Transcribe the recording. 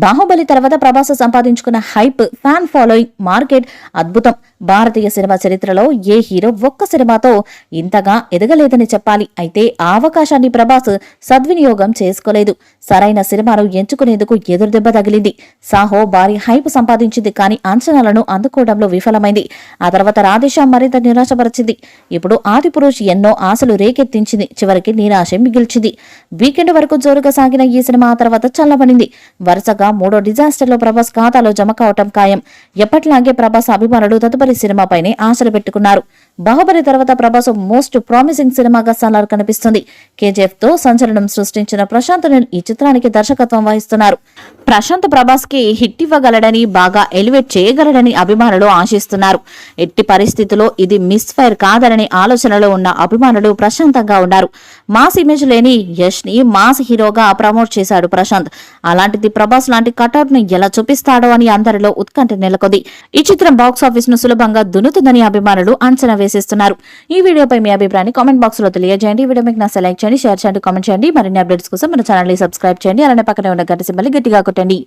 బాహుబలి తర్వాత ప్రభాస్ సంపాదించుకున్న hype, fan following, market అద్భుతం. భారతీయ సినిమా చరిత్రలో ఏ హీరో ఒక్క సినిమాతో ఇంతగా ఎదగలేదని చెప్పాలి. అయితే ఆ అవకాశాన్ని ప్రభాస్ సద్వినియోగం చేసుకోలేదు. సరైన సినిమాను ఎంచుకునేందుకు ఎదురుదెబ్బ తగిలింది. సాహో భారీ హైప్ సంపాదించింది, కానీ అంచనాలను అందుకోవడంలో విఫలమైంది. ఆ తర్వాత రాధేశ్యామ్ మరింత నిరాశపరిచింది. ఇప్పుడు ఆదిపురుష్ ఎన్నో ఆశలు రేకెత్తించింది, చివరికి నిరాశ మిగిల్చింది. వీకెండ్ వరకు జోరుగా సాగిన ఈ సినిమా ఆ తర్వాత చల్లబడింది. వరుసగా మూడో డిజాస్టర్లో ప్రభాస్ ఖాతాలో జమ కావటం ఖాయం. ఎప్పటిలాగే ప్రభాస్ అభిమానులు తదుపరి సినిమాపైనే ఆశలు పెట్టుకున్నారు. బాహుబలి తర్వాత ప్రభాస్ మోస్ట్ ప్రామిసింగ్ సినిమాగా సలార్ కనిపిస్తుంది. కేజీఎఫ్ తో సంచలనం సృష్టించిన ప్రశాంత్ నీల్ ఈ చిత్రానికి దర్శకత్వం వహిస్తున్నారు. ప్రశాంత్ ప్రభాస్ కి హిట్ ఇవ్వగలడని, బాగా ఎలివేట్ చేయగలడని అభిమానులు ఆశిస్తున్నారు. ఎట్టి పరిస్థితుల్లో ఇది మిస్ ఫైర్ కాదనే ఆలోచనలో ఉన్న అభిమానులు ప్రశాంతంగా ఉన్నారు. మాస్ ఇమేజ్ లేని యష్ ని మాస్ హీరోగా ప్రమోట్ చేశాడు ప్రశాంత్. అలాంటిది ప్రభాస్ లాంటి కటౌట్ ని ఎలా చూపిస్తాడో అని అందరిలో ఉత్కంఠ నెలకొంది. ఈ చిత్రం బాక్స్ ఆఫీస్ ను సులభంగా దున్నుతుందని అభిమానులు అంచనా వేసేస్తున్నారు. ఈ వీడియోపై మీ అభిప్రాయాన్ని కామెంట్ బాక్స్ లో తెలియజేయండి. ఈ వీడియో మీకు నచ్చితే లైక్ చేయండి, షేర్ చేయండి, కామెంట్ చేయండి. మరిన్ని అప్డేట్స్ కోసం మన ఛానల్ ని సబ్స్క్రైబ్ చేయండి. అలానే పక్కనే ఉన్న గంట సింబల్ గట్టిగా కొట్టండి.